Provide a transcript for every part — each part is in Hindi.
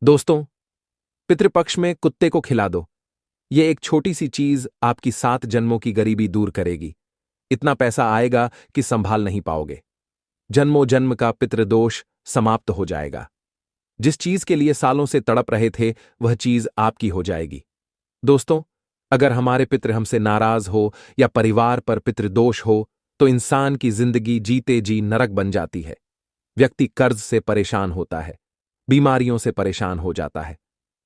दोस्तों, पितृपक्ष में कुत्ते को खिला दो। ये एक छोटी सी चीज आपकी 7 जन्मों की गरीबी दूर करेगी। इतना पैसा आएगा कि संभाल नहीं पाओगे। जन्मों जन्म का पितृदोष समाप्त हो जाएगा। जिस चीज के लिए सालों से तड़प रहे थे, वह चीज आपकी हो जाएगी। दोस्तों, अगर हमारे पितृ हमसे नाराज हो या परिवार पर पितृदोष हो, तो इंसान की जिंदगी जीते जी नरक बन जाती है। व्यक्ति कर्ज से परेशान होता है, बीमारियों से परेशान हो जाता है।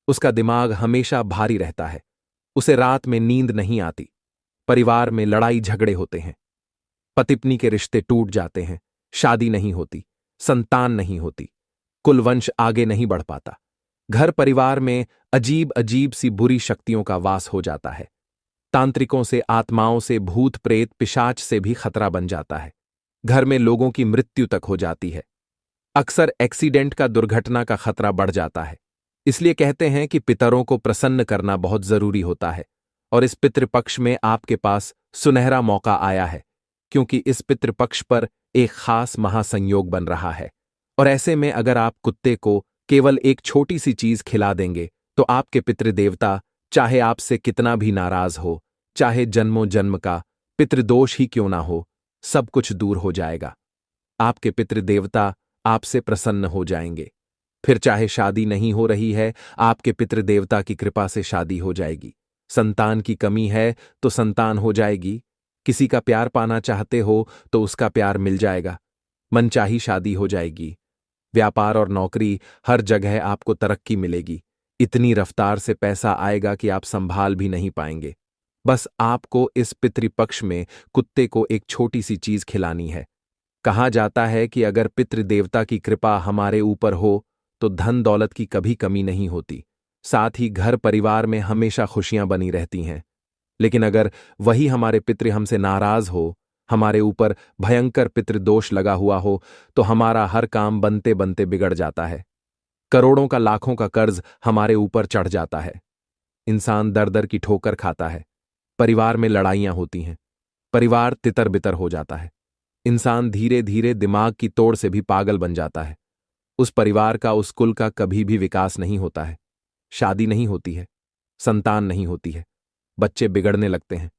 उसका दिमाग हमेशा भारी रहता है। उसे रात में नींद नहीं आती। परिवार में लड़ाई झगड़े होते हैं। पति-पत्नी के रिश्ते टूट जाते हैं। शादी नहीं होती, संतान नहीं होती, कुलवंश आगे नहीं बढ़ पाता। घर परिवार में अजीब अजीब सी बुरी शक्तियों का वास हो जाता है। तांत्रिकों से, आत्माओं से, भूत प्रेत पिशाच से भी खतरा बन जाता है। घर में लोगों की मृत्यु तक हो जाती है। अक्सर एक्सीडेंट का, दुर्घटना का खतरा बढ़ जाता है। इसलिए कहते हैं कि पितरों को प्रसन्न करना बहुत जरूरी होता है। और इस पितृपक्ष में आपके पास सुनहरा मौका आया है, क्योंकि इस पितृपक्ष पर एक खास महासंयोग बन रहा है। और ऐसे में अगर आप कुत्ते को केवल एक छोटी सी चीज खिला देंगे, तो आपके पितृदेवता चाहे आपसे कितना भी नाराज हो, चाहे जन्मों जन्म का पितृदोष ही क्यों ना हो, सब कुछ दूर हो जाएगा। आपके पितृदेवता आपसे प्रसन्न हो जाएंगे। फिर चाहे शादी नहीं हो रही है, आपके पितृदेवता की कृपा से शादी हो जाएगी। संतान की कमी है तो संतान हो जाएगी। किसी का प्यार पाना चाहते हो तो उसका प्यार मिल जाएगा। मनचाही शादी हो जाएगी। व्यापार और नौकरी, हर जगह आपको तरक्की मिलेगी। इतनी रफ्तार से पैसा आएगा कि आप संभाल भी नहीं पाएंगे। बस आपको इस पितृपक्ष में कुत्ते को एक छोटी सी चीज खिलानी है। कहा जाता है कि अगर पितृदेवता की कृपा हमारे ऊपर हो तो धन दौलत की कभी कमी नहीं होती। साथ ही घर परिवार में हमेशा खुशियां बनी रहती हैं। लेकिन अगर वही हमारे पितृ हमसे नाराज हो, हमारे ऊपर भयंकर पितृदोष लगा हुआ हो, तो हमारा हर काम बनते बनते बिगड़ जाता है। करोड़ों का, लाखों का कर्ज हमारे ऊपर चढ़ जाता है। इंसान दर दर की ठोकर खाता है। परिवार में लड़ाइयां होती हैं। परिवार तितर बितर हो जाता है। इंसान धीरे धीरे दिमाग की तोड़ से भी पागल बन जाता है। उस परिवार का, उस कुल का कभी भी विकास नहीं होता है। शादी नहीं होती है, संतान नहीं होती है, बच्चे बिगड़ने लगते हैं।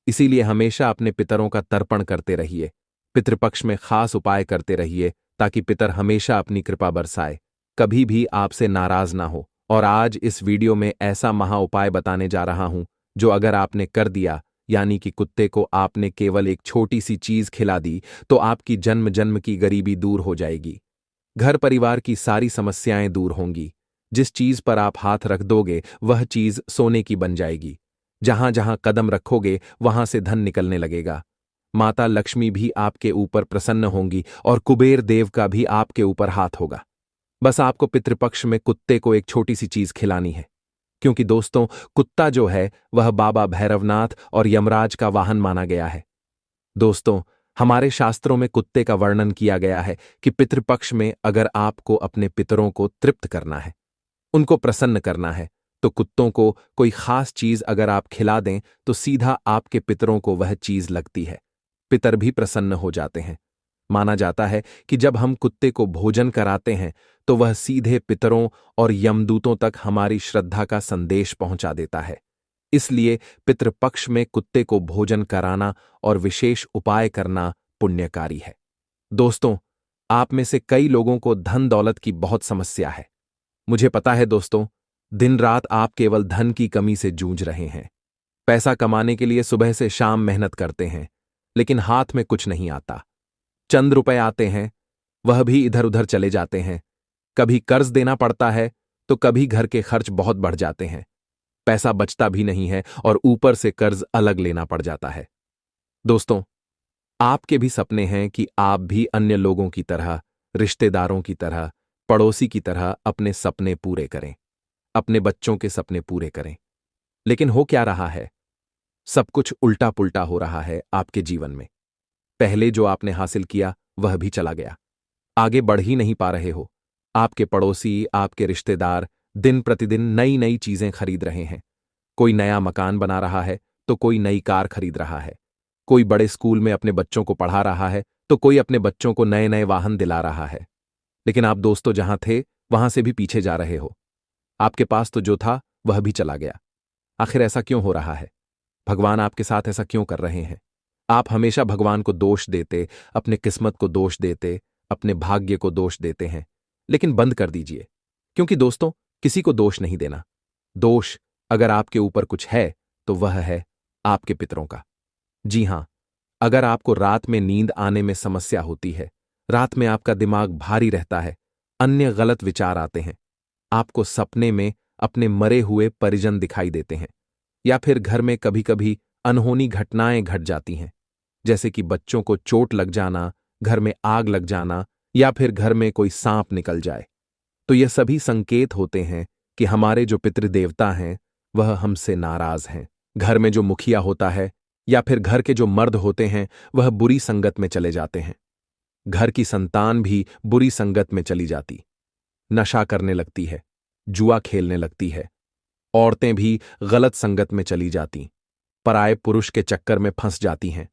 इसीलिए हमेशा अपने पितरों का तर्पण करते रहिए। पितृपक्ष में खास उपाय करते रहिए, ताकि पितर हमेशा अपनी कृपा बरसाए, कभी भी आपसे नाराज ना हो। और आज इस वीडियो में ऐसा महा उपाय बताने जा रहा हूं, जो अगर आपने कर दिया, यानी कि कुत्ते को आपने केवल एक छोटी सी चीज खिला दी, तो आपकी जन्म जन्म की गरीबी दूर हो जाएगी। घर परिवार की सारी समस्याएं दूर होंगी। जिस चीज पर आप हाथ रख दोगे, वह चीज सोने की बन जाएगी। जहां जहां कदम रखोगे, वहां से धन निकलने लगेगा। माता लक्ष्मी भी आपके ऊपर प्रसन्न होंगी और कुबेर देव का भी आपके ऊपर हाथ होगा। बस आपको पितृपक्ष में कुत्ते को एक छोटी सी चीज खिलानी है। क्योंकि दोस्तों, कुत्ता जो है वह बाबा भैरवनाथ और यमराज का वाहन माना गया है। दोस्तों, हमारे शास्त्रों में कुत्ते का वर्णन किया गया है कि पितृपक्ष में अगर आपको अपने पितरों को तृप्त करना है, उनको प्रसन्न करना है, तो कुत्तों को कोई खास चीज अगर आप खिला दें, तो सीधा आपके पितरों को वह चीज लगती है। पितर भी प्रसन्न हो जाते हैं। माना जाता है कि जब हम कुत्ते को भोजन कराते हैं, तो वह सीधे पितरों और यमदूतों तक हमारी श्रद्धा का संदेश पहुंचा देता है। इसलिए पितृपक्ष में कुत्ते को भोजन कराना और विशेष उपाय करना पुण्यकारी है। दोस्तों, आप में से कई लोगों को धन दौलत की बहुत समस्या है। मुझे पता है दोस्तों, दिन रात आप केवल धन की कमी से जूझ रहे हैं। पैसा कमाने के लिए सुबह से शाम मेहनत करते हैं, लेकिन हाथ में कुछ नहीं आता। चंद रुपए आते हैं, वह भी इधर उधर चले जाते हैं। कभी कर्ज देना पड़ता है, तो कभी घर के खर्च बहुत बढ़ जाते हैं। पैसा बचता भी नहीं है और ऊपर से कर्ज अलग लेना पड़ जाता है। दोस्तों, आपके भी सपने हैं कि आप भी अन्य लोगों की तरह, रिश्तेदारों की तरह, पड़ोसी की तरह अपने सपने पूरे करें, अपने बच्चों के सपने पूरे करें। लेकिन हो क्या रहा है? सब कुछ उल्टा पुल्टा हो रहा है आपके जीवन में। पहले जो आपने हासिल किया, वह भी चला गया। आगे बढ़ ही नहीं पा रहे हो। आपके पड़ोसी, आपके रिश्तेदार दिन प्रतिदिन नई नई चीजें खरीद रहे हैं। कोई नया मकान बना रहा है, तो कोई नई कार खरीद रहा है। कोई बड़े स्कूल में अपने बच्चों को पढ़ा रहा है, तो कोई अपने बच्चों को नए नए वाहन दिला रहा है। लेकिन आप दोस्तों जहां थे, वहां से भी पीछे जा रहे हो। आपके पास तो जो था वह भी चला गया। आखिर ऐसा क्यों हो रहा है? भगवान आपके साथ ऐसा क्यों कर रहे हैं? आप हमेशा भगवान को दोष देते, अपने किस्मत को दोष देते, अपने भाग्य को दोष देते हैं। लेकिन बंद कर दीजिए, क्योंकि दोस्तों, किसी को दोष नहीं देना। दोष अगर आपके ऊपर कुछ है तो वह है आपके पितरों का। जी हां, अगर आपको रात में नींद आने में समस्या होती है, रात में आपका दिमाग भारी रहता है, अन्य गलत विचार आते हैं, आपको सपने में अपने मरे हुए परिजन दिखाई देते हैं, या फिर घर में कभी-कभी अनहोनी घटनाएं घट जाती हैं, जैसे कि बच्चों को चोट लग जाना, घर में आग लग जाना, या फिर घर में कोई सांप निकल जाए, तो यह सभी संकेत होते हैं कि हमारे जो पितृदेवता हैं वह हमसे नाराज हैं। घर में जो मुखिया होता है या फिर घर के जो मर्द होते हैं वह बुरी संगत में चले जाते हैं। घर की संतान भी बुरी संगत में चली जाती, नशा करने लगती है, जुआ खेलने लगती है। औरतें भी गलत संगत में चली जाती, पराये पुरुष के चक्कर में फंस जाती हैं।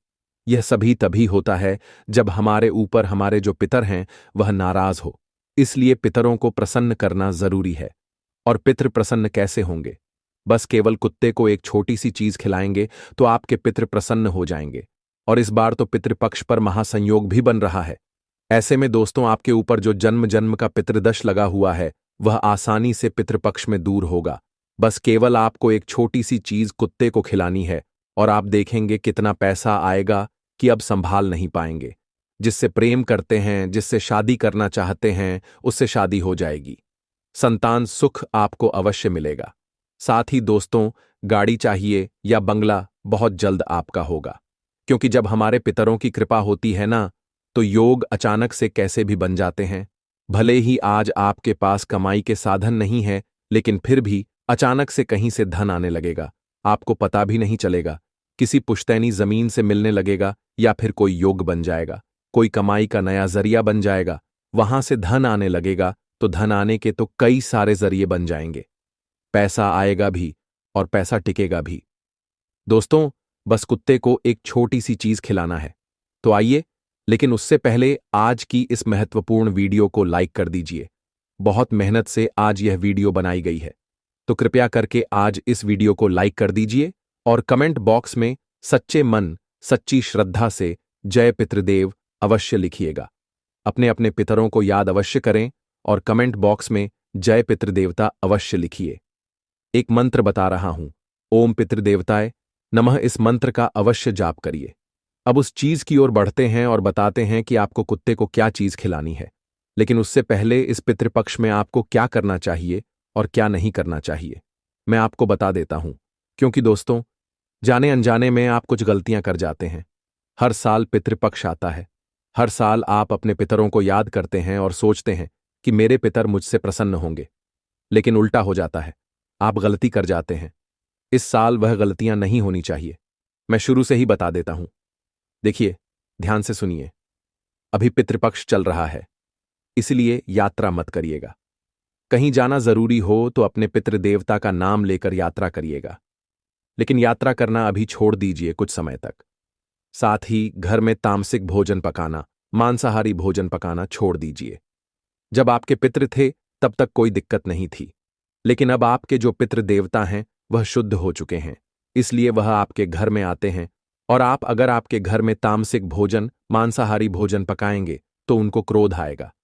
यह सभी तभी होता है जब हमारे ऊपर हमारे जो पितर हैं वह नाराज हो। इसलिए पितरों को प्रसन्न करना जरूरी है। और पितृ प्रसन्न कैसे होंगे? बस केवल कुत्ते को एक छोटी सी चीज खिलाएंगे तो आपके पितृ प्रसन्न हो जाएंगे। और इस बार तो पितृपक्ष पर महासंयोग भी बन रहा है। ऐसे में दोस्तों, आपके ऊपर जो जन्म जन्म का पितृदश लगा हुआ है वह आसानी से पितृपक्ष में दूर होगा। बस केवल आपको एक छोटी सी चीज कुत्ते को खिलानी है और आप देखेंगे कितना पैसा आएगा कि अब संभाल नहीं पाएंगे। जिससे प्रेम करते हैं, जिससे शादी करना चाहते हैं, उससे शादी हो जाएगी। संतान सुख आपको अवश्य मिलेगा। साथ ही दोस्तों, गाड़ी चाहिए या बंगला बहुत जल्द आपका होगा। क्योंकि जब हमारे पितरों की कृपा होती है ना, तो योग अचानक से कैसे भी बन जाते हैं। भले ही आज आपके पास कमाई के साधन नहीं है, लेकिन फिर भी अचानक से कहीं से धन आने लगेगा, आपको पता भी नहीं चलेगा। किसी पुश्तैनी जमीन से मिलने लगेगा या फिर कोई योग बन जाएगा, कोई कमाई का नया जरिया बन जाएगा, वहां से धन आने लगेगा। तो धन आने के तो कई सारे जरिए बन जाएंगे, पैसा आएगा भी और पैसा टिकेगा भी। दोस्तों, बस कुत्ते को एक छोटी सी चीज खिलाना है। तो आइए, लेकिन उससे पहले आज की इस महत्वपूर्ण वीडियो को लाइक कर दीजिए। बहुत मेहनत से आज यह वीडियो बनाई गई है, तो कृपया करके आज इस वीडियो को लाइक कर दीजिए और कमेंट बॉक्स में सच्चे मन, सच्ची श्रद्धा से जय पितृदेव अवश्य लिखिएगा। अपने अपने पितरों को याद अवश्य करें और कमेंट बॉक्स में जय पितृदेवता अवश्य लिखिए। एक मंत्र बता रहा हूं, ओम पितृदेवताय नमः। इस मंत्र का अवश्य जाप करिए। अब उस चीज की ओर बढ़ते हैं और बताते हैं कि आपको कुत्ते को क्या चीज खिलानी है। लेकिन उससे पहले इस पितृपक्ष में आपको क्या करना चाहिए और क्या नहीं करना चाहिए, मैं आपको बता देता हूं। क्योंकि दोस्तों, जाने अनजाने में आप कुछ गलतियां कर जाते हैं। हर साल पितृपक्ष आता है, हर साल आप अपने पितरों को याद करते हैं और सोचते हैं कि मेरे पितर मुझसे प्रसन्न होंगे, लेकिन उल्टा हो जाता है, आप गलती कर जाते हैं। इस साल वह गलतियां नहीं होनी चाहिए। मैं शुरू से ही बता देता हूं। देखिए, ध्यान से सुनिए। अभी पितृपक्ष चल रहा है, इसलिए यात्रा मत करिएगा। कहीं जाना जरूरी हो तो अपने पितृदेवता का नाम लेकर यात्रा करिएगा, लेकिन यात्रा करना अभी छोड़ दीजिए कुछ समय तक। साथ ही घर में तामसिक भोजन पकाना, मांसाहारी भोजन पकाना छोड़ दीजिए। जब आपके पितृ थे तब तक कोई दिक्कत नहीं थी, लेकिन अब आपके जो पितृदेवता हैं वह शुद्ध हो चुके हैं, इसलिए वह आपके घर में आते हैं। और आप अगर आपके घर में तामसिक भोजन, मांसाहारी भोजन पकाएंगे तो उनको क्रोध आएगा,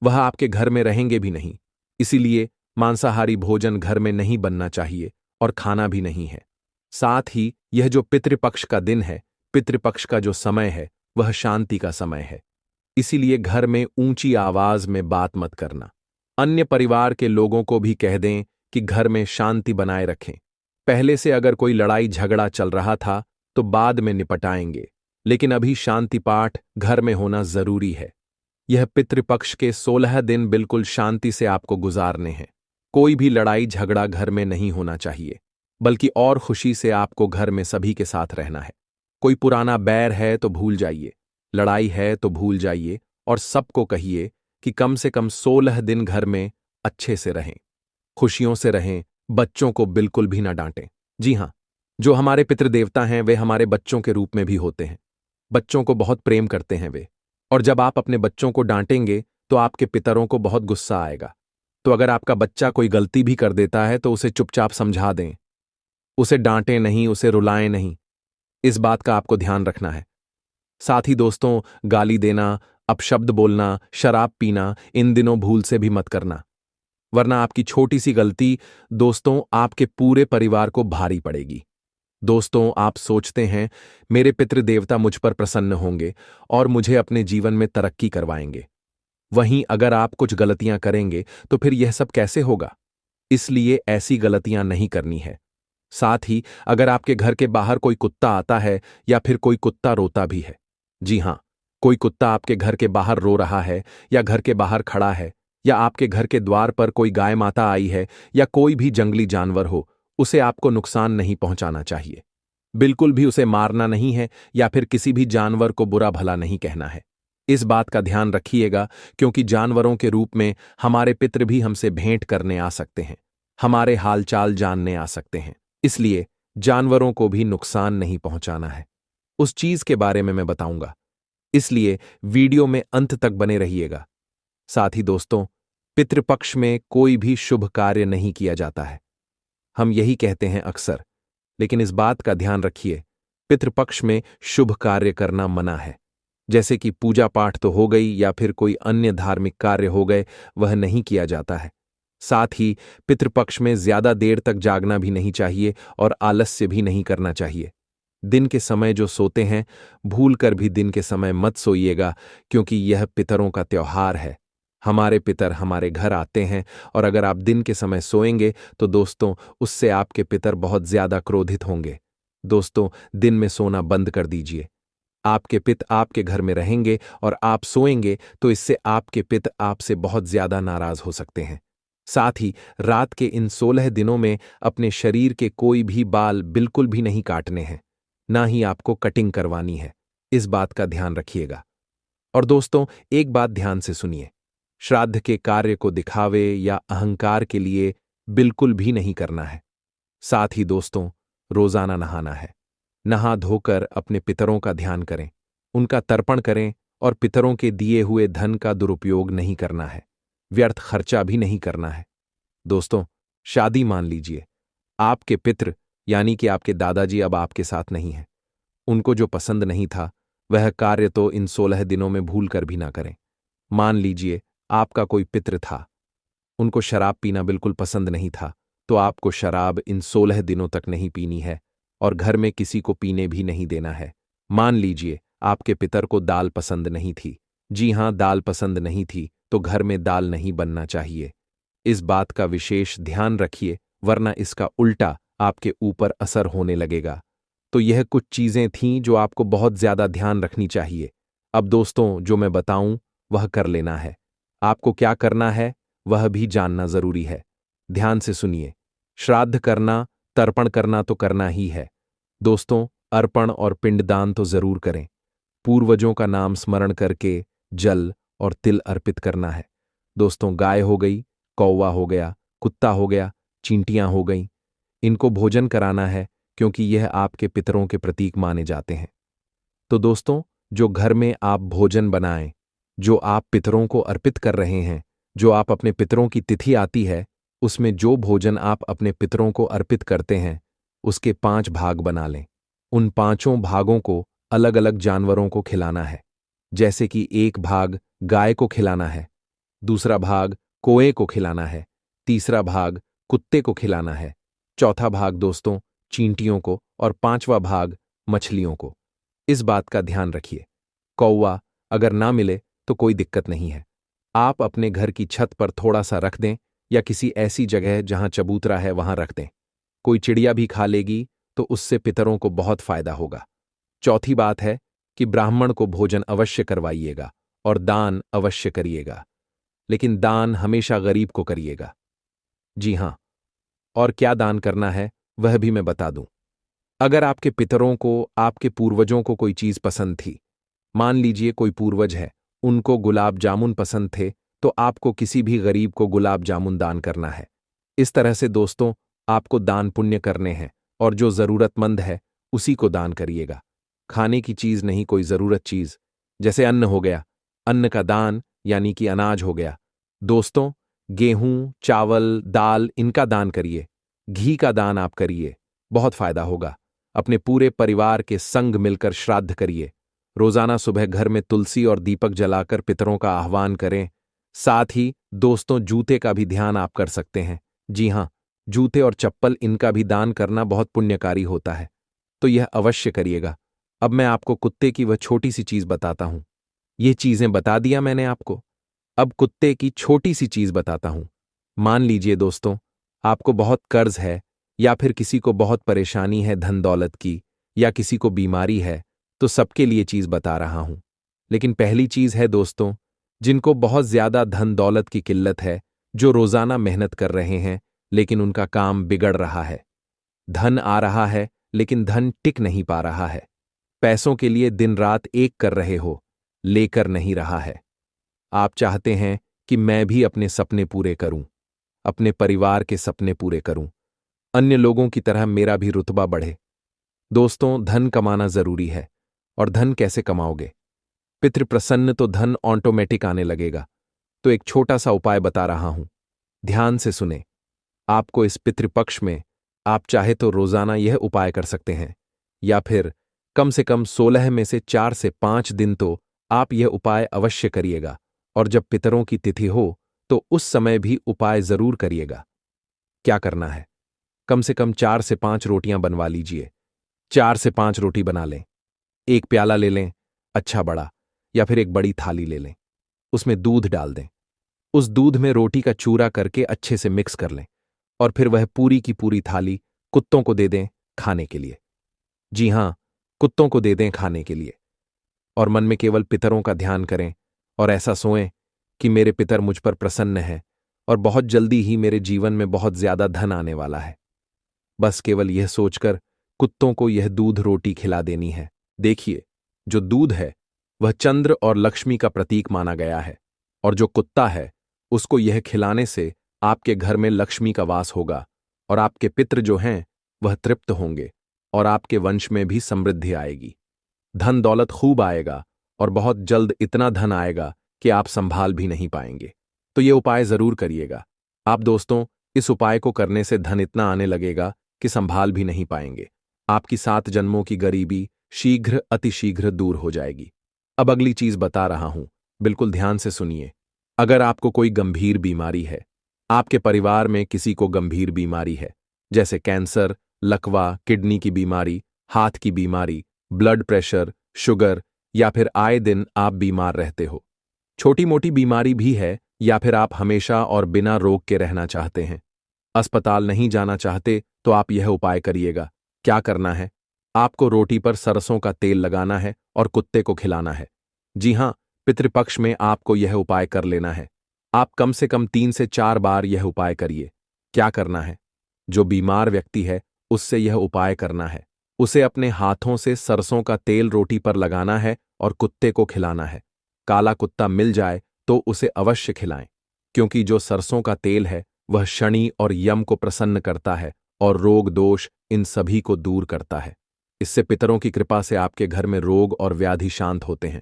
वह आपके घर में रहेंगे भी नहीं। इसीलिए मांसाहारी भोजन घर में नहीं बनना चाहिए और खाना भी नहीं है। साथ ही यह जो पितृपक्ष का दिन है, पितृपक्ष का जो समय है, वह शांति का समय है। इसीलिए घर में ऊंची आवाज में बात मत करना। अन्य परिवार के लोगों को भी कह दें कि घर में शांति बनाए रखें। पहले से अगर कोई लड़ाई झगड़ा चल रहा था तो बाद में निपटाएंगे, लेकिन अभी शांति पाठ घर में होना जरूरी है। यह पितृपक्ष के 16 दिन बिल्कुल शांति से आपको गुजारने हैं। कोई भी लड़ाई झगड़ा घर में नहीं होना चाहिए, बल्कि और खुशी से आपको घर में सभी के साथ रहना है। कोई पुराना बैर है तो भूल जाइए, लड़ाई है तो भूल जाइए और सबको कहिए कि कम से कम 16 दिन घर में अच्छे से रहें, खुशियों से रहें। बच्चों को बिल्कुल भी ना डांटें। जी हां, जो हमारे पितृदेवता हैं वे हमारे बच्चों के रूप में भी होते हैं। बच्चों को बहुत प्रेम करते हैं वे, और जब आप अपने बच्चों को डांटेंगे तो आपके पितरों को बहुत गुस्सा आएगा। तो अगर आपका बच्चा कोई गलती भी कर देता है तो उसे चुपचाप समझा दें। उसे डांटें नहीं, उसे रुलाएं नहीं। इस बात का आपको ध्यान रखना है। साथ ही दोस्तों, गाली देना, अपशब्द बोलना, शराब पीना इन दिनों भूल से भी मत करना, वरना आपकी छोटी सी गलती दोस्तों आपके पूरे परिवार को भारी पड़ेगी। दोस्तों, आप सोचते हैं मेरे पितृ देवता मुझ पर प्रसन्न होंगे और मुझे अपने जीवन में तरक्की करवाएंगे। वहीं अगर आप कुछ गलतियां करेंगे तो फिर यह सब कैसे होगा? इसलिए ऐसी गलतियां नहीं करनी है। साथ ही अगर आपके घर के बाहर कोई कुत्ता आता है या फिर कोई कुत्ता रोता भी है, जी हां, कोई कुत्ता आपके घर के बाहर रो रहा है या घर के बाहर खड़ा है या आपके घर के द्वार पर कोई गाय माता आई है या कोई भी जंगली जानवर हो, उसे आपको नुकसान नहीं पहुंचाना चाहिए। बिल्कुल भी उसे मारना नहीं है या फिर किसी भी जानवर को बुरा भला नहीं कहना है। इस बात का ध्यान रखिएगा, क्योंकि जानवरों के रूप में हमारे पितृ भी हमसे भेंट करने आ सकते हैं, हमारे हालचाल जानने आ सकते हैं। इसलिए जानवरों को भी नुकसान नहीं पहुंचाना है। उस चीज के बारे में मैं बताऊंगा, इसलिए वीडियो में अंत तक बने रहिएगा। साथ ही दोस्तों, पितृपक्ष में कोई भी शुभ कार्य नहीं किया जाता है। हम यही कहते हैं अक्सर, लेकिन इस बात का ध्यान रखिए, पितृपक्ष में शुभ कार्य करना मना है। जैसे कि पूजा पाठ तो हो गई या फिर कोई अन्य धार्मिक कार्य हो गए, वह नहीं किया जाता है। साथ ही पितृपक्ष में ज्यादा देर तक जागना भी नहीं चाहिए और आलस्य भी नहीं करना चाहिए। दिन के समय जो सोते हैं, भूल कर भी दिन के समय मत सोइएगा, क्योंकि यह पितरों का त्योहार है। हमारे पितर हमारे घर आते हैं और अगर आप दिन के समय सोएंगे तो दोस्तों उससे आपके पितर बहुत ज्यादा क्रोधित होंगे। दोस्तों, दिन में सोना बंद कर दीजिए। आपके पिता आपके घर में रहेंगे और आप सोएंगे तो इससे आपके पिता आपसे बहुत ज्यादा नाराज हो सकते हैं। साथ ही रात के इन 16 दिनों में अपने शरीर के कोई भी बाल बिल्कुल भी नहीं काटने हैं, ना ही आपको कटिंग करवानी है। इस बात का ध्यान रखिएगा। और दोस्तों, एक बात ध्यान से सुनिए, श्राद्ध के कार्य को दिखावे या अहंकार के लिए बिल्कुल भी नहीं करना है। साथ ही दोस्तों, रोजाना नहाना है। नहा धोकर अपने पितरों का ध्यान करें, उनका तर्पण करें और पितरों के दिए हुए धन का दुरुपयोग नहीं करना है, व्यर्थ खर्चा भी नहीं करना है। दोस्तों, शादी मान लीजिए, आपके पितृ यानी कि आपके दादाजी अब आपके साथ नहीं हैं। उनको जो पसंद नहीं था वह कार्य तो इन 16 दिनों में भूल कर भी ना करें। मान लीजिए आपका कोई पितृ था, उनको शराब पीना बिल्कुल पसंद नहीं था, तो आपको शराब इन 16 दिनों तक नहीं पीनी है और घर में किसी को पीने भी नहीं देना है। मान लीजिए आपके पितर को दाल पसंद नहीं थी, जी हां, दाल पसंद नहीं थी, तो घर में दाल नहीं बनना चाहिए। इस बात का विशेष ध्यान रखिए, वरना इसका उल्टा आपके ऊपर असर होने लगेगा। तो यह कुछ चीजें थीं जो आपको बहुत ज्यादा ध्यान रखनी चाहिए। अब दोस्तों, जो मैं बताऊं वह कर लेना है। आपको क्या करना है वह भी जानना जरूरी है। ध्यान से सुनिए, श्राद्ध करना, तर्पण करना तो करना ही है। दोस्तों, अर्पण और पिंडदान तो जरूर करें। पूर्वजों का नाम स्मरण करके जल और तिल अर्पित करना है। दोस्तों, गाय हो गई, कौवा हो गया, कुत्ता हो गया, चींटियां हो गईं, इनको भोजन कराना है, क्योंकि यह आपके पितरों के प्रतीक माने जाते हैं। तो दोस्तों, जो घर में आप भोजन बनाएं, जो आप पितरों को अर्पित कर रहे हैं, जो आप अपने पितरों की तिथि आती है, उसमें जो भोजन आप अपने पितरों को अर्पित करते हैं, उसके 5 भाग बना लें। उन पांचों भागों को अलग अलग जानवरों को खिलाना है। जैसे कि एक भाग गाय को खिलाना है, दूसरा भाग कोए को खिलाना है, तीसरा भाग कुत्ते को खिलाना है, चौथा भाग दोस्तों चींटियों को और पांचवा भाग मछलियों को। इस बात का ध्यान रखिए। कौवा अगर ना मिले तो कोई दिक्कत नहीं है, आप अपने घर की छत पर थोड़ा सा रख दें या किसी ऐसी जगह जहां चबूतरा है वहां रख दें। कोई चिड़िया भी खा लेगी तो उससे पितरों को बहुत फायदा होगा। चौथी बात है कि ब्राह्मण को भोजन अवश्य करवाइएगा और दान अवश्य करिएगा, लेकिन दान हमेशा गरीब को करिएगा। जी हां, और क्या दान करना है वह भी मैं बता दूं। अगर आपके पितरों को, आपके पूर्वजों को कोई चीज पसंद थी, मान लीजिए कोई पूर्वज है, उनको गुलाब जामुन पसंद थे, तो आपको किसी भी गरीब को गुलाब जामुन दान करना है। इस तरह से दोस्तों आपको दान पुण्य करने हैं और जो जरूरतमंद है उसी को दान करिएगा। खाने की चीज नहीं, कोई जरूरत चीज, जैसे अन्न हो गया, अन्न का दान यानी कि अनाज हो गया। दोस्तों, गेहूं, चावल, दाल इनका दान करिए। घी का दान आप करिए, बहुत फायदा होगा। अपने पूरे परिवार के संग मिलकर श्राद्ध करिए। रोजाना सुबह घर में तुलसी और दीपक जलाकर पितरों का आह्वान करें। साथ ही दोस्तों, जूते का भी ध्यान आप कर सकते हैं। जी हां, जूते और चप्पल इनका भी दान करना बहुत पुण्यकारी होता है, तो यह अवश्य करिएगा। अब मैं आपको कुत्ते की वह छोटी सी चीज बताता हूं। ये चीजें बता दिया मैंने आपको, अब कुत्ते की छोटी सी चीज बताता हूं। मान लीजिए दोस्तों, आपको बहुत कर्ज है, या फिर किसी को बहुत परेशानी है धन दौलत की, या किसी को बीमारी है, तो सबके लिए चीज बता रहा हूं। लेकिन पहली चीज है दोस्तों, जिनको बहुत ज्यादा धन दौलत की किल्लत है, जो रोजाना मेहनत कर रहे हैं लेकिन उनका काम बिगड़ रहा है। धन आ रहा है लेकिन धन टिक नहीं पा रहा है। पैसों के लिए दिन रात एक कर रहे हो, लेकर नहीं रहा है। आप चाहते हैं कि मैं भी अपने सपने पूरे करूं, अपने परिवार के सपने पूरे करूं, अन्य लोगों की तरह मेरा भी रुतबा बढ़े। दोस्तों, धन कमाना जरूरी है। और धन कैसे कमाओगे? पितृ प्रसन्न तो धन ऑटोमेटिक आने लगेगा। तो एक छोटा सा उपाय बता रहा हूं, ध्यान से सुने। आपको इस पितृपक्ष में आप चाहे तो रोजाना यह उपाय कर सकते हैं, या फिर कम से कम 16 में से 4 से 5 दिन तो आप यह उपाय अवश्य करिएगा। और जब पितरों की तिथि हो तो उस समय भी उपाय जरूर करिएगा। क्या करना है? कम से कम 4 से 5 रोटियां बनवा लीजिए। 4 से 5 रोटी बना लें। एक प्याला ले लें, अच्छा बड़ा, या फिर एक बड़ी थाली ले लें। उसमें दूध डाल दें। उस दूध में रोटी का चूरा करके अच्छे से मिक्स कर लें, और फिर वह पूरी की पूरी थाली कुत्तों को दे दें खाने के लिए। जी हां, कुत्तों को दे दें खाने के लिए। और मन में केवल पितरों का ध्यान करें, और ऐसा सोएं कि मेरे पितर मुझ पर प्रसन्न है, और बहुत जल्दी ही मेरे जीवन में बहुत ज्यादा धन आने वाला है। बस केवल यह सोचकर कुत्तों को यह दूध रोटी खिला देनी है। देखिए, जो दूध है वह चंद्र और लक्ष्मी का प्रतीक माना गया है, और जो कुत्ता है उसको यह खिलाने से आपके घर में लक्ष्मी का वास होगा, और आपके पितृ जो हैं वह तृप्त होंगे, और आपके वंश में भी समृद्धि आएगी। धन दौलत खूब आएगा, और बहुत जल्द इतना धन आएगा कि आप संभाल भी नहीं पाएंगे। तो ये उपाय जरूर करिएगा। आप दोस्तों, इस उपाय को करने से धन इतना आने लगेगा कि संभाल भी नहीं पाएंगे। आपकी 7 जन्मों की गरीबी शीघ्र अतिशीघ्र दूर हो जाएगी। अब अगली चीज बता रहा हूं, बिल्कुल ध्यान से सुनिए। अगर आपको कोई गंभीर बीमारी है, आपके परिवार में किसी को गंभीर बीमारी है, जैसे कैंसर, लकवा, किडनी की बीमारी, हाथ की बीमारी, ब्लड प्रेशर, शुगर, या फिर आए दिन आप बीमार रहते हो, छोटी मोटी बीमारी भी है, या फिर आप हमेशा और बिना रोग के रहना चाहते हैं, अस्पताल नहीं जाना चाहते, तो आप यह उपाय करिएगा। क्या करना है? आपको रोटी पर सरसों का तेल लगाना है और कुत्ते को खिलाना है। जी हां, पितृपक्ष में आपको यह उपाय कर लेना है। आप कम से कम 3 से 4 बार यह उपाय करिए। क्या करना है? जो बीमार व्यक्ति है उससे यह उपाय करना है। उसे अपने हाथों से सरसों का तेल रोटी पर लगाना है और कुत्ते को खिलाना है। काला कुत्ता मिल जाए तो उसे अवश्य खिलाएं, क्योंकि जो सरसों का तेल है वह शनि और यम को प्रसन्न करता है, और रोग दोष इन सभी को दूर करता है। इससे पितरों की कृपा से आपके घर में रोग और व्याधि शांत होते हैं।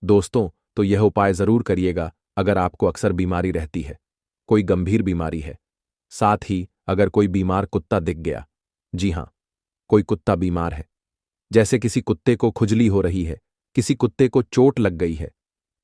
दोस्तों, तो यह उपाय जरूर करिएगा अगर आपको अक्सर बीमारी रहती है, कोई गंभीर बीमारी है। साथ ही अगर कोई बीमार कुत्ता दिख गया, जी हां, कोई कुत्ता बीमार है, जैसे किसी कुत्ते को खुजली हो रही है, किसी कुत्ते को चोट लग गई है,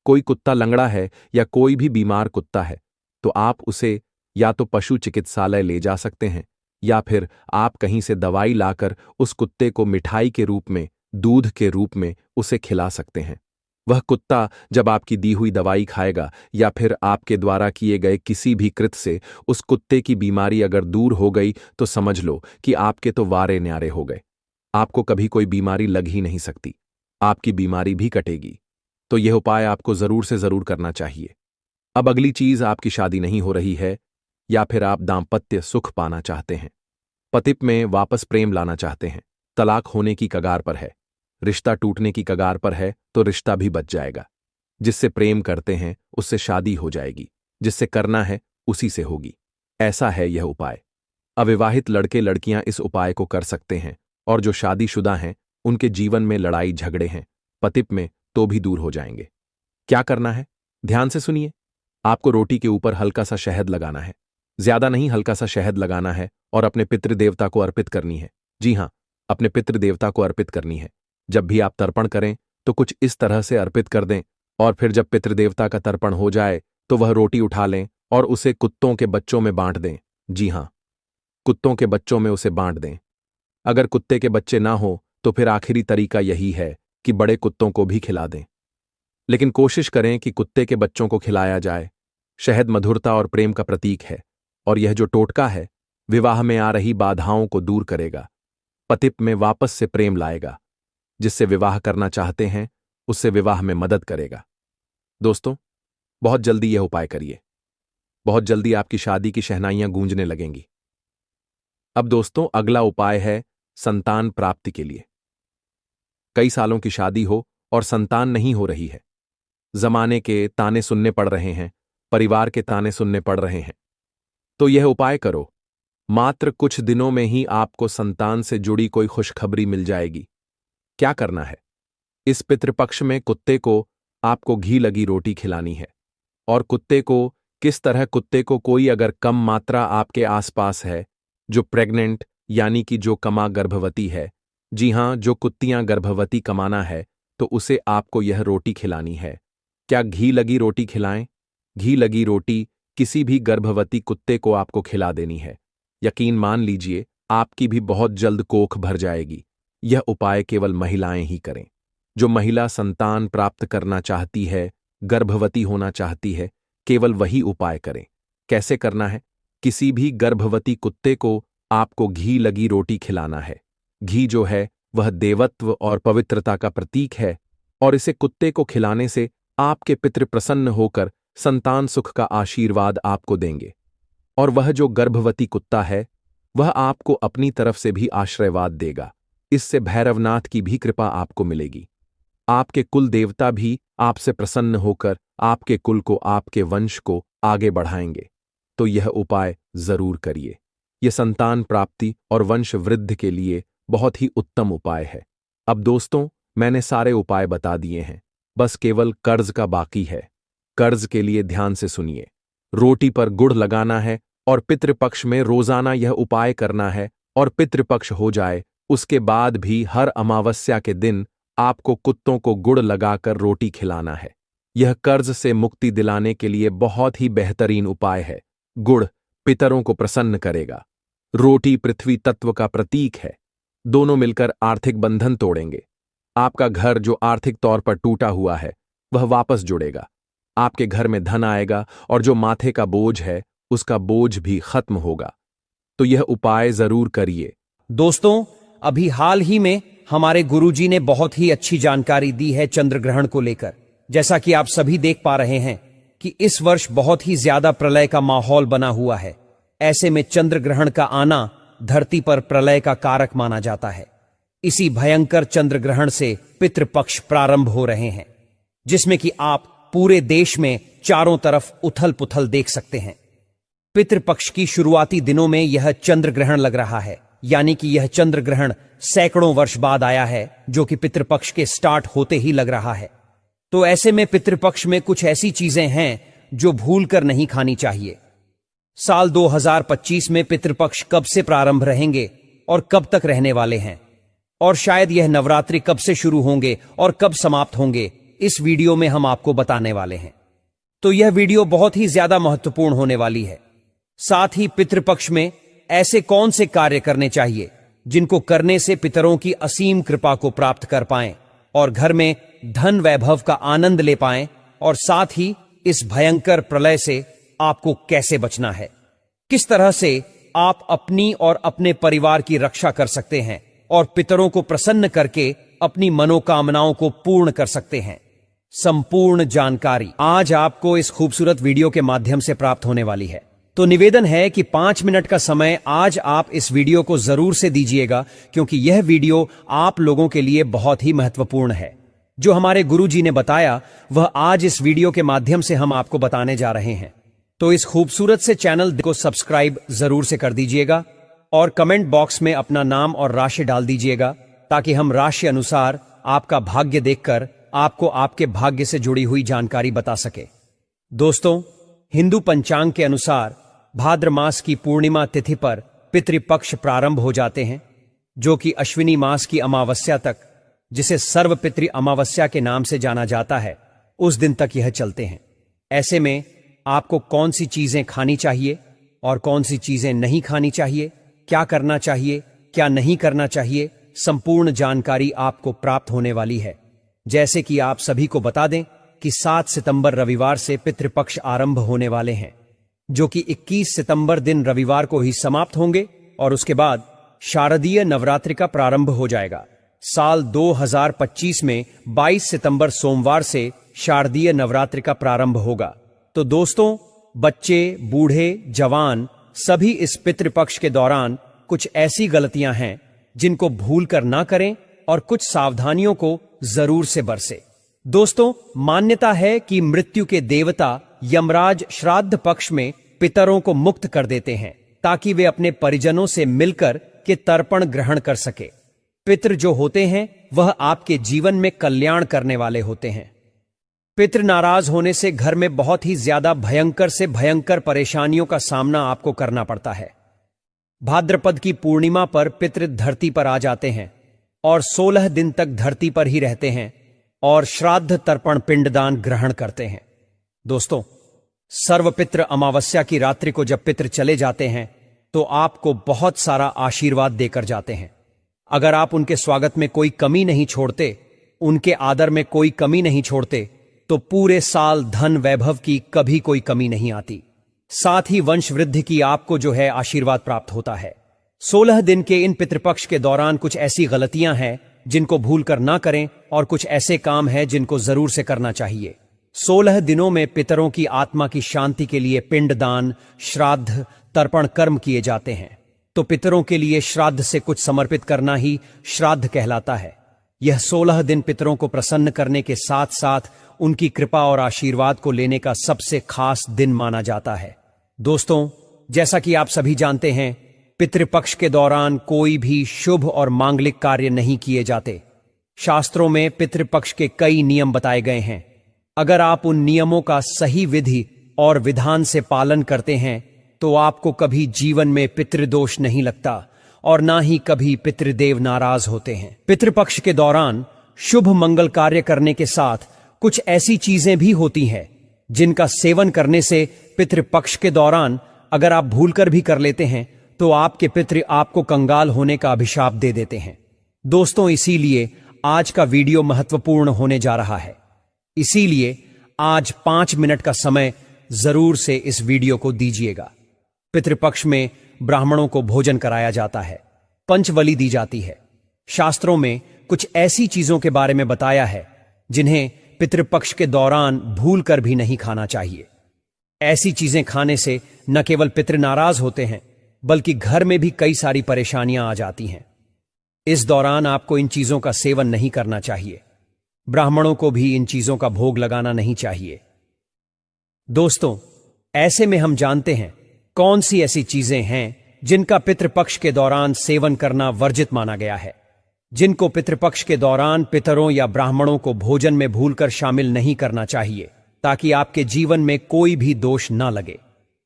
कोई कुत्ता लंगड़ा है, या कोई भी बीमार कुत्ता है, तो आप उसे या तो पशु चिकित्सालय ले जा सकते हैं, या फिर आप कहीं से दवाई लाकर उस कुत्ते को मिठाई के रूप में, दूध के रूप में उसे खिला सकते हैं। वह कुत्ता जब आपकी दी हुई दवाई खाएगा, या फिर आपके द्वारा किए गए किसी भी कृत्य से उस कुत्ते की बीमारी अगर दूर हो गई, तो समझ लो कि आपके तो वारे न्यारे हो गए। आपको कभी कोई बीमारी लग ही नहीं सकती, आपकी बीमारी भी कटेगी। तो यह उपाय आपको जरूर से जरूर करना चाहिए। अब अगली चीज, आपकी शादी नहीं हो रही है, या फिर आप दाम्पत्य सुख पाना चाहते हैं, पतिप में वापस प्रेम लाना चाहते हैं, तलाक होने की कगार पर है, रिश्ता टूटने की कगार पर है, तो रिश्ता भी बच जाएगा। जिससे प्रेम करते हैं उससे शादी हो जाएगी, जिससे करना है उसी से होगी। ऐसा है यह उपाय। अविवाहित लड़के लड़कियां इस उपाय को कर सकते हैं, और जो शादीशुदा हैं उनके जीवन में लड़ाई झगड़े हैं, पतिप में, तो भी दूर हो जाएंगे। क्या करना है? ध्यान से सुनिए। आपको रोटी के ऊपर हल्का सा शहद लगाना है। ज्यादा नहीं, हल्का सा शहद लगाना है और अपने पितृदेवता को अर्पित करनी है। जी हाँ, अपने पितृदेवता को अर्पित करनी है। जब भी आप तर्पण करें तो कुछ इस तरह से अर्पित कर दें और फिर जब पितृदेवता का तर्पण हो जाए तो वह रोटी उठा लें और उसे कुत्तों के बच्चों में बांट दें। जी हाँ, कुत्तों के बच्चों में उसे बांट दें। अगर कुत्ते के बच्चे ना हो तो फिर आखिरी तरीका यही है कि बड़े कुत्तों को भी खिला दें, लेकिन कोशिश करें कि कुत्ते के बच्चों को खिलाया जाए। शहद मधुरता और प्रेम का प्रतीक है और यह जो टोटका है विवाह में आ रही बाधाओं को दूर करेगा, पतिप में वापस से प्रेम लाएगा, जिससे विवाह करना चाहते हैं उससे विवाह में मदद करेगा। दोस्तों, बहुत जल्दी यह उपाय करिए, बहुत जल्दी आपकी शादी की शहनाइयां गूंजने लगेंगी। अब दोस्तों, अगला उपाय है संतान प्राप्ति के लिए। कई सालों की शादी हो और संतान नहीं हो रही है, जमाने के ताने सुनने पड़ रहे हैं, परिवार के ताने सुनने पड़ रहे हैं, तो यह उपाय करो। मात्र कुछ दिनों में ही आपको संतान से जुड़ी कोई खुशखबरी मिल जाएगी। क्या करना है? इस पितृपक्ष में कुत्ते को आपको घी लगी रोटी खिलानी है। और कुत्ते को किस तरह? कुत्ते को कोई अगर कम मात्रा आपके आसपास है, जो प्रेग्नेंट यानी कि जो कमा गर्भवती है, जी हां, जो कुत्तियां गर्भवती कमाना है, तो उसे आपको यह रोटी खिलानी है। क्या घी लगी रोटी खिलाएं? घी लगी रोटी किसी भी गर्भवती कुत्ते को आपको खिला देनी है। यकीन मान लीजिए, आपकी भी बहुत जल्द कोख भर जाएगी। यह उपाय केवल महिलाएं ही करें। जो महिला संतान प्राप्त करना चाहती है, गर्भवती होना चाहती है, केवल वही उपाय करें। कैसे करना है? किसी भी गर्भवती कुत्ते को आपको घी लगी रोटी खिलाना है। घी जो है वह देवत्व और पवित्रता का प्रतीक है और इसे कुत्ते को खिलाने से आपके पितृ प्रसन्न होकर संतान सुख का आशीर्वाद आपको देंगे। और वह जो गर्भवती कुत्ता है वह आपको अपनी तरफ से भी आशीर्वाद देगा। इससे भैरवनाथ की भी कृपा आपको मिलेगी। आपके कुल देवता भी आपसे प्रसन्न होकर आपके कुल को, आपके वंश को आगे बढ़ाएंगे। तो यह उपाय जरूर करिए। यह संतान प्राप्ति और वंश वृद्धि के लिए बहुत ही उत्तम उपाय है। अब दोस्तों, मैंने सारे उपाय बता दिए हैं, बस केवल कर्ज का बाकी है। कर्ज के लिए ध्यान से सुनिए। रोटी पर गुड़ लगाना है और पितृपक्ष में रोजाना यह उपाय करना है और पितृपक्ष हो जाए उसके बाद भी हर अमावस्या के दिन आपको कुत्तों को गुड़ लगाकर रोटी खिलाना है। यह कर्ज से मुक्ति दिलाने के लिए बहुत ही बेहतरीन उपाय है। गुड़ पितरों को प्रसन्न करेगा, रोटी पृथ्वी तत्व का प्रतीक है। दोनों मिलकर आर्थिक बंधन तोड़ेंगे। आपका घर जो आर्थिक तौर पर टूटा हुआ है वह वापस जुड़ेगा। आपके घर में धन आएगा और जो माथे का बोझ है उसका बोझ भी खत्म होगा। तो यह उपाय जरूर करिए। दोस्तों, अभी हाल ही में हमारे गुरुजी ने बहुत ही अच्छी जानकारी दी है चंद्र ग्रहण को लेकर। जैसा कि आप सभी देख पा रहे हैं कि इस वर्ष बहुत ही ज्यादा प्रलय का माहौल बना हुआ है। ऐसे में चंद्र ग्रहण का आना धरती पर प्रलय का कारक माना जाता है। इसी भयंकर चंद्र ग्रहण से पितृपक्ष प्रारंभ हो रहे हैं, जिसमें कि आप पूरे देश में चारों तरफ उथल पुथल देख सकते हैं। पितृपक्ष की शुरुआती दिनों में यह चंद्र ग्रहण लग रहा है, यानी कि यह चंद्र ग्रहण सैकड़ों वर्ष बाद आया है, जो कि पितृपक्ष के स्टार्ट होते ही लग रहा है। तो ऐसे में पितृपक्ष में कुछ ऐसी चीजें हैं जो भूलकर नहीं खानी चाहिए। साल 2025 में पितृपक्ष कब से प्रारंभ रहेंगे और कब तक रहने वाले हैं, और शायद यह नवरात्रि कब से शुरू होंगे और कब समाप्त होंगे, इस वीडियो में हम आपको बताने वाले हैं। तो यह वीडियो बहुत ही ज्यादा महत्वपूर्ण होने वाली है। साथ ही पितृपक्ष में ऐसे कौन से कार्य करने चाहिए जिनको करने से पितरों की असीम कृपा को प्राप्त कर पाएं और घर में धन वैभव का आनंद ले पाएं, और साथ ही इस भयंकर प्रलय से आपको कैसे बचना है, किस तरह से आप अपनी और अपने परिवार की रक्षा कर सकते हैं और पितरों को प्रसन्न करके अपनी मनोकामनाओं को पूर्ण कर सकते हैं। संपूर्ण जानकारी आज आपको इस खूबसूरत वीडियो के माध्यम से प्राप्त होने वाली है। तो निवेदन है कि 5 मिनट का समय आज आप इस वीडियो को जरूर से दीजिएगा, क्योंकि यह वीडियो आप लोगों के लिए बहुत ही महत्वपूर्ण है। जो हमारे गुरुजी ने बताया वह आज इस वीडियो के माध्यम से हम आपको बताने जा रहे हैं। तो इस खूबसूरत से चैनल को सब्सक्राइब जरूर से कर दीजिएगा और कमेंट बॉक्स में अपना नाम और राशि डाल दीजिएगा, ताकि हम राशि अनुसार आपका भाग्य देखकर आपको आपके भाग्य से जुड़ी हुई जानकारी बता सके। दोस्तों, हिंदू पंचांग के अनुसार भाद्र मास की पूर्णिमा तिथि पर पितृपक्ष प्रारंभ हो जाते हैं, जो कि अश्विनी मास की अमावस्या तक, जिसे सर्वपितृ अमावस्या के नाम से जाना जाता है, उस दिन तक यह चलते हैं। ऐसे में आपको कौन सी चीजें खानी चाहिए और कौन सी चीजें नहीं खानी चाहिए, क्या करना चाहिए, क्या नहीं करना चाहिए, संपूर्ण जानकारी आपको प्राप्त होने वाली है। जैसे कि आप सभी को बता दें कि 7 सितंबर रविवार से पितृपक्ष आरंभ होने वाले हैं, जो कि 21 सितंबर दिन रविवार को ही समाप्त होंगे और उसके बाद शारदीय नवरात्रि का प्रारंभ हो जाएगा। साल 2025 में 22 सितंबर सोमवार से शारदीय नवरात्रि का प्रारंभ होगा। तो दोस्तों, बच्चे, बूढ़े, जवान सभी इस पितृपक्ष के दौरान कुछ ऐसी गलतियां हैं जिनको भूल कर ना करें और कुछ सावधानियों को जरूर से बरसे। दोस्तों, मान्यता है कि मृत्यु के देवता यमराज श्राद्ध पक्ष में पितरों को मुक्त कर देते हैं ताकि वे अपने परिजनों से मिलकर के तर्पण ग्रहण कर सके। पितृ जो होते हैं वह आपके जीवन में कल्याण करने वाले होते हैं। पितृ नाराज होने से घर में बहुत ही ज्यादा भयंकर से भयंकर परेशानियों का सामना आपको करना पड़ता है। भाद्रपद की पूर्णिमा पर पितृ धरती पर आ जाते हैं और 16 दिन तक धरती पर ही रहते हैं और श्राद्ध तर्पण पिंडदान ग्रहण करते हैं। दोस्तों, सर्वपितृ अमावस्या की रात्रि को जब पितृ चले जाते हैं तो आपको बहुत सारा आशीर्वाद देकर जाते हैं। अगर आप उनके स्वागत में कोई कमी नहीं छोड़ते, उनके आदर में कोई कमी नहीं छोड़ते, तो पूरे साल धन वैभव की कभी कोई कमी नहीं आती। साथ ही वंश वृद्धि की आपको जो है आशीर्वाद प्राप्त होता है। 16 दिन के इन पितृपक्ष के दौरान कुछ ऐसी गलतियां हैं जिनको भूल कर ना करें और कुछ ऐसे काम हैं जिनको जरूर से करना चाहिए। 16 दिनों में पितरों की आत्मा की शांति के लिए पिंडदान, श्राद्ध, तर्पण कर्म किए जाते हैं। तो पितरों के लिए श्राद्ध से कुछ समर्पित करना ही श्राद्ध कहलाता है। यह 16 दिन पितरों को प्रसन्न करने के साथ साथ उनकी कृपा और आशीर्वाद को लेने का सबसे खास दिन माना जाता है। दोस्तों, जैसा कि आप सभी जानते हैं, पितृपक्ष के दौरान कोई भी शुभ और मांगलिक कार्य नहीं किए जाते। शास्त्रों में पितृपक्ष के कई नियम बताए गए हैं। अगर आप उन नियमों का सही विधि और विधान से पालन करते हैं तो आपको कभी जीवन में पितृदोष नहीं लगता और ना ही कभी पितृदेव नाराज होते हैं। पितृपक्ष के दौरान शुभ मंगल कार्य करने के साथ कुछ ऐसी चीजें भी होती हैं जिनका सेवन करने से पितृपक्ष के दौरान अगर आप भूलकर भी कर लेते हैं तो आपके पितृ आपको कंगाल होने का अभिशाप दे देते हैं। दोस्तों, इसीलिए आज का वीडियो महत्वपूर्ण होने जा रहा है। इसीलिए आज 5 मिनट का समय जरूर से इस वीडियो को दीजिएगा। पितृपक्ष में ब्राह्मणों को भोजन कराया जाता है, पंचबलि दी जाती है। शास्त्रों में कुछ ऐसी चीजों के बारे में बताया है जिन्हें पितृपक्ष के दौरान भूल कर भी नहीं खाना चाहिए। ऐसी चीजें खाने से न केवल पितृ नाराज होते हैं बल्कि घर में भी कई सारी परेशानियां आ जाती हैं। इस दौरान आपको इन चीजों का सेवन नहीं करना चाहिए। ब्राह्मणों को भी इन चीजों का भोग लगाना नहीं चाहिए। दोस्तों, ऐसे में हम जानते हैं कौन सी ऐसी चीजें हैं जिनका पितृपक्ष के दौरान सेवन करना वर्जित माना गया है, जिनको पितृपक्ष के दौरान पितरों या ब्राह्मणों को भोजन में भूलकर शामिल नहीं करना चाहिए ताकि आपके जीवन में कोई भी दोष ना लगे।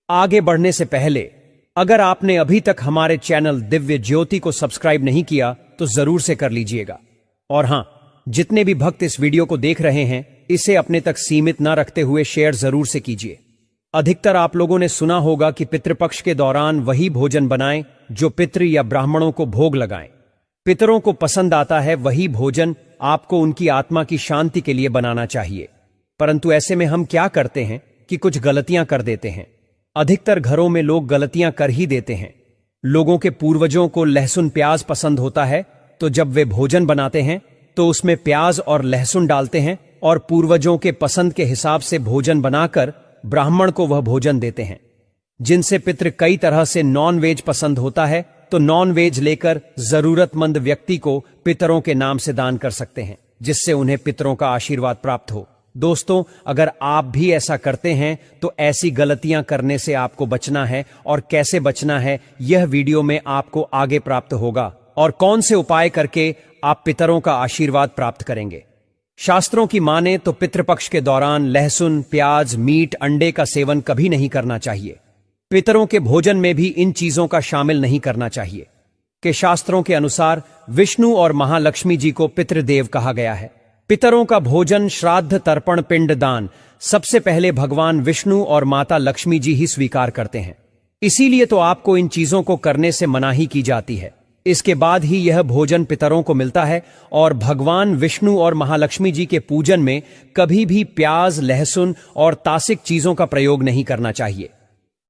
आगे बढ़ने से पहले अगर आपने अभी तक हमारे चैनल दिव्य ज्योति को सब्सक्राइब नहीं किया तो जरूर से कर लीजिएगा। और हां, जितने भी भक्त इस वीडियो को देख रहे हैं, इसे अपने तक सीमित ना रखते हुए शेयर जरूर से कीजिए। अधिकतर आप लोगों ने सुना होगा कि पितृपक्ष के दौरान वही भोजन बनाएं जो पितृ या ब्राह्मणों को भोग लगाएं। पितरों को पसंद आता है वही भोजन आपको उनकी आत्मा की शांति के लिए बनाना चाहिए। परंतु ऐसे में हम क्या करते हैं कि कुछ गलतियां कर देते हैं। अधिकतर घरों में लोग गलतियां कर ही देते हैं। लोगों के पूर्वजों को लहसुन प्याज पसंद होता है, तो जब वे भोजन बनाते हैं तो उसमें प्याज और लहसुन डालते हैं और पूर्वजों के पसंद के हिसाब से भोजन बनाकर ब्राह्मण को वह भोजन देते हैं। जिनसे पितृ कई तरह से नॉन वेज पसंद होता है तो नॉन वेज लेकर जरूरतमंद व्यक्ति को पितरों के नाम से दान कर सकते हैं, जिससे उन्हें पितरों का आशीर्वाद प्राप्त हो। दोस्तों, अगर आप भी ऐसा करते हैं तो ऐसी गलतियां करने से आपको बचना है, और कैसे बचना है यह वीडियो में आपको आगे प्राप्त होगा, और कौन से उपाय करके आप पितरों का आशीर्वाद प्राप्त करेंगे। शास्त्रों की माने तो पितृपक्ष के दौरान लहसुन, प्याज, मीट, अंडे का सेवन कभी नहीं करना चाहिए। पितरों के भोजन में भी इन चीजों का शामिल नहीं करना चाहिए कि शास्त्रों के अनुसार विष्णु और महालक्ष्मी जी को पितृदेव कहा गया है। पितरों का भोजन, श्राद्ध, तर्पण, पिंड दान सबसे पहले भगवान विष्णु और माता लक्ष्मी जी ही स्वीकार करते हैं। इसीलिए तो आपको इन चीजों को करने से मनाही की जाती है। इसके बाद ही यह भोजन पितरों को मिलता है और भगवान विष्णु और महालक्ष्मी जी के पूजन में कभी भी प्याज, लहसुन और तासिक चीजों का प्रयोग नहीं करना चाहिए।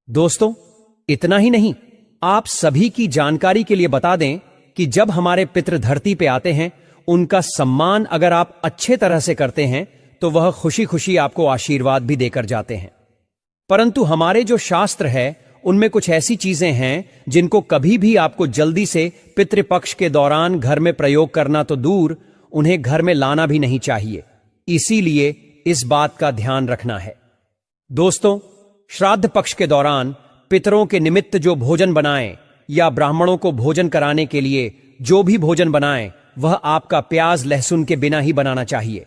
दोस्तों, इतना ही नहीं, आप सभी की जानकारी के लिए बता दें कि जब हमारे पितृ धरती पे आते हैं, उनका सम्मान अगर आप अच्छे तरह से करते हैं तो वह खुशी खुशी आपको आशीर्वाद भी देकर जाते हैं। परंतु हमारे जो शास्त्र है उनमें कुछ ऐसी चीजें हैं जिनको कभी भी आपको जल्दी से पितृपक्ष के दौरान घर में प्रयोग करना तो दूर, उन्हें घर में लाना भी नहीं चाहिए। इसीलिए इस बात का ध्यान रखना है। दोस्तों, श्राद्ध पक्ष के दौरान पितरों के निमित्त जो भोजन बनाएं या ब्राह्मणों को भोजन कराने के लिए जो भी भोजन बनाएं, वह आपका प्याज, लहसुन के बिना ही बनाना चाहिए।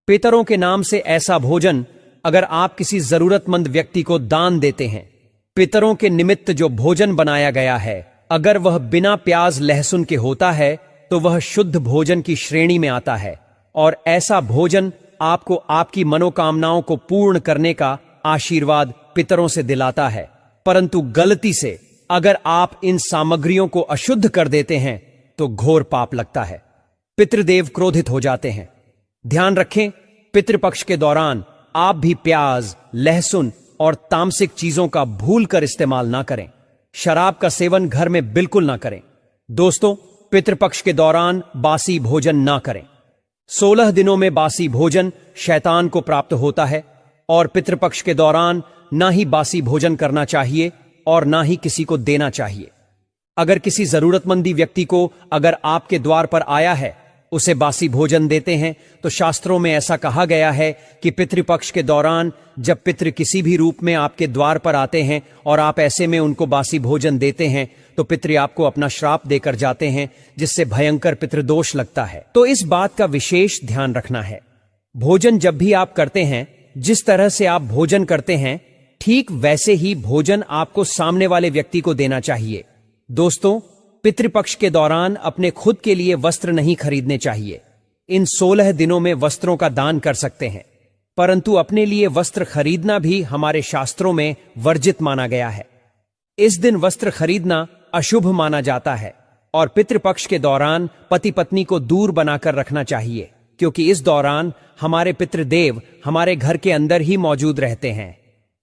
पितरों के नाम से ऐसा भोजन अगर आप किसी जरूरतमंद व्यक्ति को दान देते हैं, पितरों के निमित्त जो भोजन बनाया गया है, अगर वह बिना प्याज लहसुन के होता है तो वह शुद्ध भोजन की श्रेणी में आता है और ऐसा भोजन आपको आपकी मनोकामनाओं को पूर्ण करने का आशीर्वाद पितरों से दिलाता है। परंतु गलती से अगर आप इन सामग्रियों को अशुद्ध कर देते हैं तो घोर पाप लगता है। पितृदेव क्रोधित हो जाते हैं। ध्यान रखें, पितृपक्ष के दौरान आप भी प्याज, लहसुन और तामसिक चीजों का भूल कर इस्तेमाल ना करें। शराब का सेवन घर में बिल्कुल ना करें। दोस्तों, पितृपक्ष के दौरान बासी भोजन ना करें। 16 दिनों में बासी भोजन शैतान को प्राप्त होता है और पितृपक्ष के दौरान ना ही बासी भोजन करना चाहिए और ना ही किसी को देना चाहिए। अगर किसी जरूरतमंदी व्यक्ति को अगर आपके द्वार पर आया है, उसे बासी भोजन देते हैं, तो शास्त्रों में ऐसा कहा गया है कि पितृपक्ष के दौरान जब पितृ किसी भी रूप में आपके द्वार पर आते हैं और आप ऐसे में उनको बासी भोजन देते हैं तो पितृ आपको अपना श्राप देकर जाते हैं, जिससे भयंकर पितृदोष लगता है। तो इस बात का विशेष ध्यान रखना है। भोजन जब भी आप करते हैं, जिस तरह से आप भोजन करते हैं, ठीक वैसे ही भोजन आपको सामने वाले व्यक्ति को देना चाहिए। दोस्तों, पितृपक्ष के दौरान अपने खुद के लिए वस्त्र नहीं खरीदने चाहिए। इन 16 दिनों में वस्त्रों का दान कर सकते हैं, परंतु अपने लिए वस्त्र खरीदना भी हमारे शास्त्रों में वर्जित माना गया है। इस दिन वस्त्र खरीदना अशुभ माना जाता है और पितृपक्ष के दौरान पति पत्नी को दूर बनाकर रखना चाहिए, क्योंकि इस दौरान हमारे पितृदेव हमारे घर के अंदर ही मौजूद रहते हैं।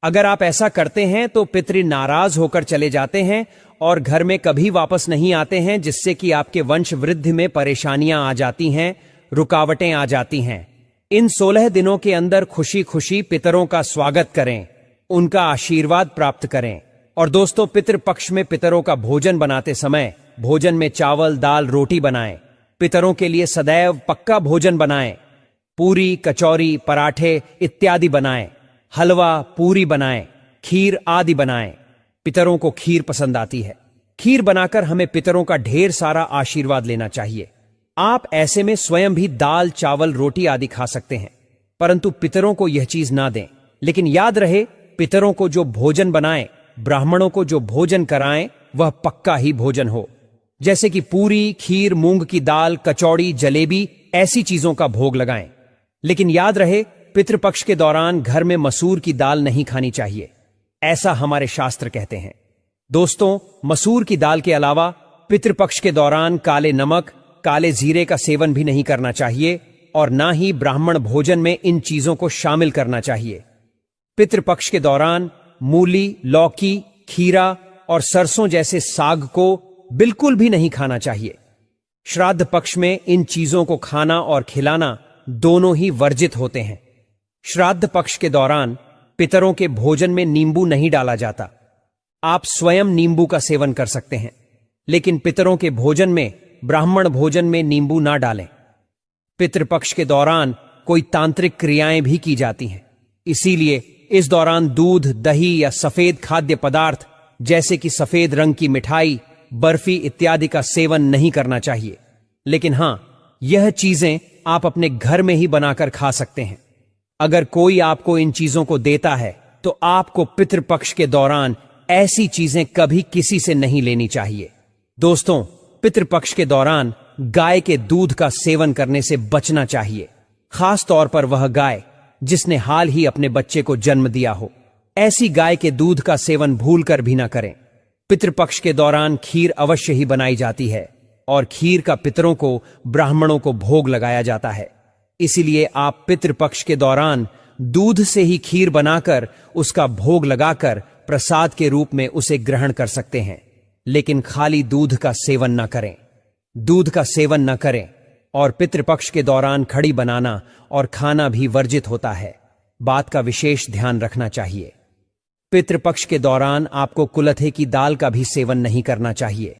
अगर आप ऐसा करते हैं तो पितृ नाराज होकर चले जाते हैं और घर में कभी वापस नहीं आते हैं, जिससे कि आपके वंश वृद्धि में परेशानियां आ जाती हैं, रुकावटें आ जाती हैं। इन 16 दिनों के अंदर खुशी खुशी पितरों का स्वागत करें, उनका आशीर्वाद प्राप्त करें। और दोस्तों, पितृपक्ष में पितरों का भोजन बनाते समय भोजन में चावल, दाल, रोटी बनाएं। पितरों के लिए सदैव पक्का भोजन बनाएं। पूरी, कचौरी, पराठे इत्यादि बनाएं। हलवा, पूरी बनाएं, खीर आदि बनाएं। पितरों को खीर पसंद आती है। खीर बनाकर हमें पितरों का ढेर सारा आशीर्वाद लेना चाहिए। आप ऐसे में स्वयं भी दाल, चावल, रोटी आदि खा सकते हैं, परंतु पितरों को यह चीज ना दें। लेकिन याद रहे, पितरों को जो भोजन बनाएं, ब्राह्मणों को जो भोजन कराएं, वह पक्का ही भोजन हो, जैसे कि पूरी, खीर, मूंग की दाल, कचौड़ी, जलेबी, ऐसी चीजों का भोग लगाएं। लेकिन याद रहे, पितृपक्ष के दौरान घर में मसूर की दाल नहीं खानी चाहिए, ऐसा हमारे शास्त्र कहते हैं। दोस्तों, मसूर की दाल के अलावा पितृपक्ष के दौरान काले नमक, काले जीरे का सेवन भी नहीं करना चाहिए और ना ही ब्राह्मण भोजन में इन चीजों को शामिल करना चाहिए। पितृपक्ष के दौरान मूली, लौकी, खीरा और सरसों जैसे साग को बिल्कुल भी नहीं खाना चाहिए। श्राद्ध पक्ष में इन चीजों को खाना और खिलाना दोनों ही वर्जित होते हैं। श्राद्ध पक्ष के दौरान पितरों के भोजन में नींबू नहीं डाला जाता। आप स्वयं नींबू का सेवन कर सकते हैं, लेकिन पितरों के भोजन में, ब्राह्मण भोजन में नींबू ना डालें। पितृपक्ष के दौरान कोई तांत्रिक क्रियाएं भी की जाती हैं, इसीलिए इस दौरान दूध, दही या सफेद खाद्य पदार्थ जैसे कि सफेद रंग की मिठाई, बर्फी इत्यादि का सेवन नहीं करना चाहिए। लेकिन हां, यह चीजें आप अपने घर में ही बनाकर खा सकते हैं। अगर कोई आपको इन चीजों को देता है तो आपको पितृपक्ष के दौरान ऐसी चीजें कभी किसी से नहीं लेनी चाहिए। दोस्तों, पितृपक्ष के दौरान गाय के दूध का सेवन करने से बचना चाहिए, खास तौर पर वह गाय जिसने हाल ही अपने बच्चे को जन्म दिया हो। ऐसी गाय के दूध का सेवन भूलकर भी ना करें। पितृपक्ष के दौरान खीर अवश्य ही बनाई जाती है और खीर का पितरों को, ब्राह्मणों को भोग लगाया जाता है। इसीलिए आप पितृपक्ष के दौरान दूध से ही खीर बनाकर उसका भोग लगाकर प्रसाद के रूप में उसे ग्रहण कर सकते हैं, लेकिन खाली दूध का सेवन न करें। दूध का सेवन न करें और पितृपक्ष के दौरान खड़ी बनाना और खाना भी वर्जित होता है। बात का विशेष ध्यान रखना चाहिए। पितृपक्ष के दौरान आपको कुलथे की दाल का भी सेवन नहीं करना चाहिए।